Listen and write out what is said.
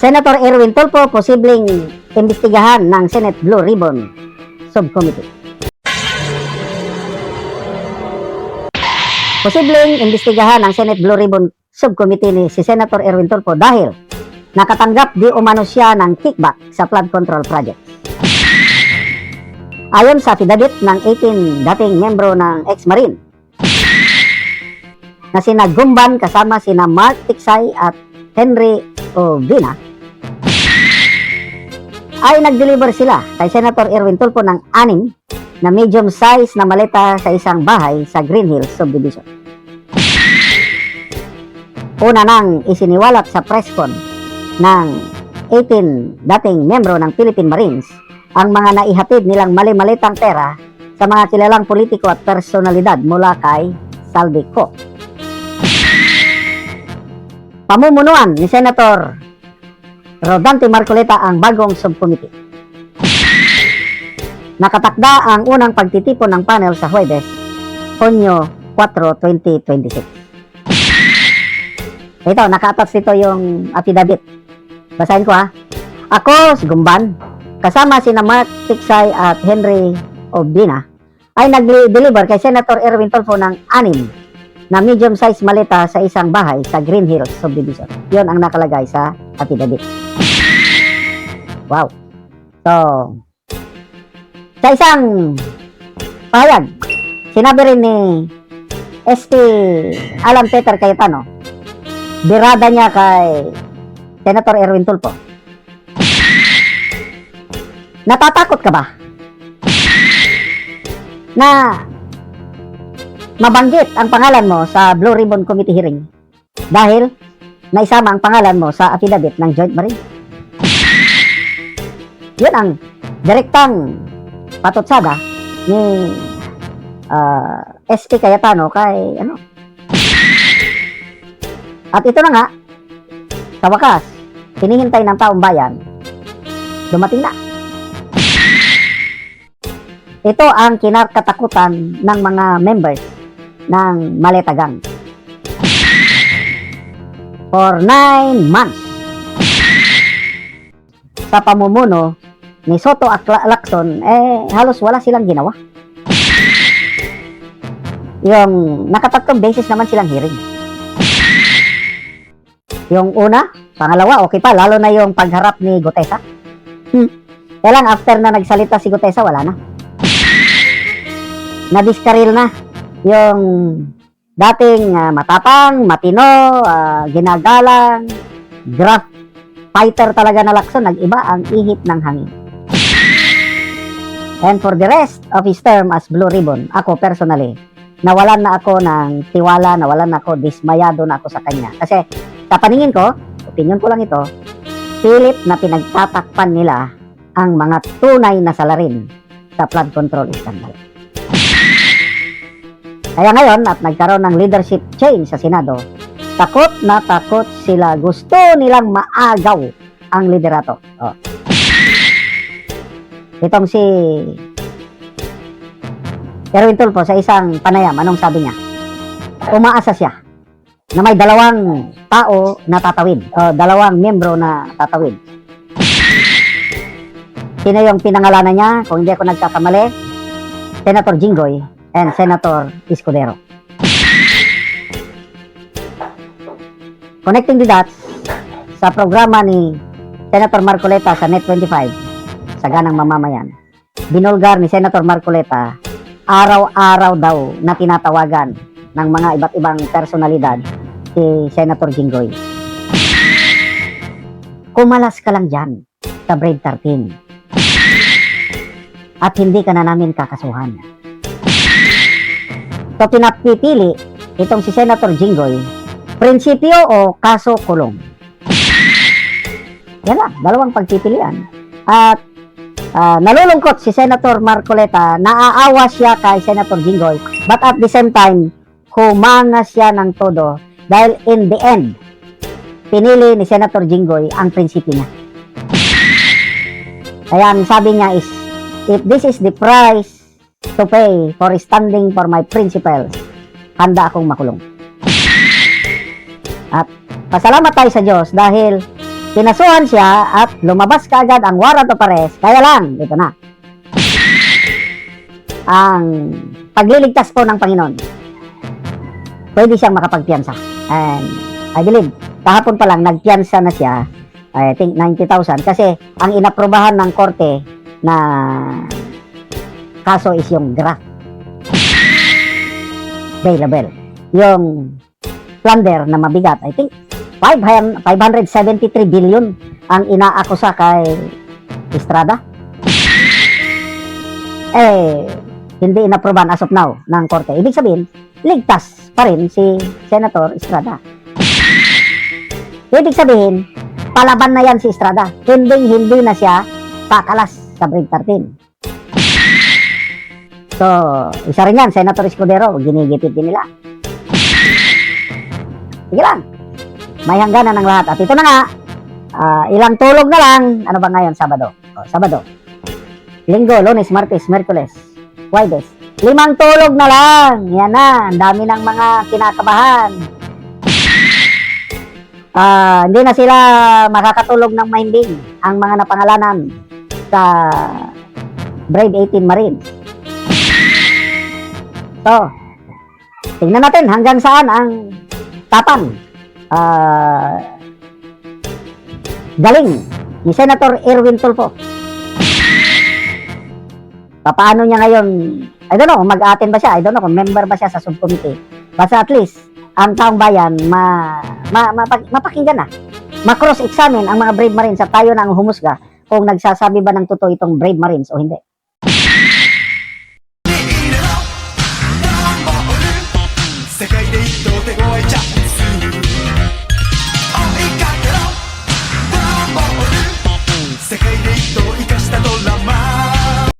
Senator Erwin Tulfo posibleng imbestigahan ng Senate Blue Ribbon Subcommittee. Posibleng imbestigahan ng Senate Blue Ribbon Subcommittee ni si Senator Erwin Tulfo dahil nakatanggap di umano siya ng kickback sa flood control project. Ayon sa affidavit ng 18 dating membro ng ex-Marine na sina Gumban kasama sina Mark Tiksay at Henry Ovina, ay nag-deliver sila kay Senator Erwin Tulfo ng 6 na medium size na maleta sa isang bahay sa Green Hills Subdivision. Una nang isiniwalat sa presscon ng 18 dating membro ng Philippine Marines ang mga naihatid nilang mali-malitang pera sa mga kilalang politiko at personalidad mula kay Saldi Co. Pamumunuan ni Senator Rodante Marcoleta ang bagong subcommittee. Nakatakda ang unang pagtitipon ng panel sa Huwebes, Hunyo 4, 2026. Ito, naka-attach dito yung affidavit. Basahin ko ha. Ako, si Gumban, kasama sina Mark Tiksay at Henry Ovina, ay nag-deliver kay Senator Erwin Tulfo ng 6 na medium-size maleta sa isang bahay sa Green Hills Subdivision. Yon ang nakalagay sa affidavit. Wow. So, sa isang pahayag, sinabi rin ni SP Alan Peter Cayetano, birada niya kay Senator Erwin Tulfo. Natatakot ka ba na mabanggit ang pangalan mo sa Blue Ribbon Committee hearing dahil naisama ang pangalan mo sa affidavit ng Joint Marine? Yun ang direktang patutsada ni SP Cayetano kay ano. At ito na nga, sa wakas, hinihintay ng taong bayan, dumating na. Ito ang kinakatakutan ng mga members ng Maleta Gang. For 9 months, sa pamumuno ni Soto Lacson, halos wala silang ginawa. Yung nakatatlong beses naman silang hearing. Yung una, pangalawa, okay pa, lalo na yung pagharap ni Gutesa. Kaya lang, after na nagsalita si Gutesa, wala na. Nadiskaril na yung dating matapang, matino, ginagalang, draft fighter talaga na Lacson, nag-iba ang ihip ng hangin. And for the rest of his term as Blue Ribbon, ako personally, nawalan na ako ng tiwala, nawalan na ako, dismayado na ako sa kanya. Kasi sa paningin ko, opinion ko lang ito, pilit na pinagtatakpan nila ang mga tunay na salarin sa flood control scandal. Kaya ngayon, at nagkaroon ng leadership change sa Senado, takot na takot sila. Gusto nilang maagaw ang liderato. Oh. Itong si Erwin Tulfo sa isang panayam, anong sabi niya? Umaasa siya na may 2 tao na tatawid, o 2 miyembro na tatawid. Sino yung pinangalanan niya? Kung hindi ako nagkakamali, Senator Jinggoy and Senator Escudero. Connecting the dots, sa programa ni Senator Marcoleta sa Net25, sa Ganang Mamamayan, binulgar ni Senator Marcoleta, araw-araw daw na tinatawagan ng mga iba't ibang personalidad si Senator Jinggoy. Kumalas ka lang dyan sa Brave 13 at hindi ka na namin kakasuhan. So pinapipili itong si Senator Jinggoy, prinsipyo o kaso kulong. Yan lang, 2 pagpipilian. At nalulungkot si Senator Marcoleta, naaawa siya kay Senator Jinggoy, but at the same time, humanga siya ng todo dahil in the end, pinili ni Senator Jinggoy ang prinsipyo niya. Kaya ang sabi niya is, if this is the price to pay for standing for my principles, handa akong makulong. At pasalamat tayo sa Diyos dahil Pinasuhan siya at lumabas kaagad ang warrant of arrest. Kaya lang, ito na. Ang pagliligtas po ng Panginoon, pwede siyang makapagpiyansa. And I believe, kahapon pa lang, nagpiyansa na siya. I think 90,000. Kasi ang inaprobahan ng korte na kaso is yung graft. Bailable. Yung plunder na mabigat, I think 573 billion ang inaakusa kay Estrada. Hindi inaprobahan as of now ng korte. Ibig sabihin, ligtas pa rin si Senator Estrada. Ibig sabihin, palaban na yan si Estrada. Hindi na siya kakalas sa Brigade 13. So, isa rin yan, Senator Escudero, ginigipit din nila. Sige lang, may hangganan ng lahat. At ito na nga, ilang tulog na lang. Ano ba ngayon? Sabado. Sabado. Linggo, Lunes, Martes, Merkules, Huwebes. 5 tulog na lang. Yan na, ang dami ng mga kinakabahan. Hindi na sila makakatulog ng mahimbing ang mga napangalanan sa Brave 18 Marines. So, tingnan natin hanggang saan ang tapang galing ni Senator Erwin Tulfo. Paano niya ngayon, I don't know, mag-attend ba siya, I don't know kung member ba siya sa subcommittee. Basta at least, ang taong bayan mapakinggan na. Ma-cross-examine ang mga Brave Marines at tayo na ang humusga kung nagsasabi ba ng totoo itong Brave Marines o hindi.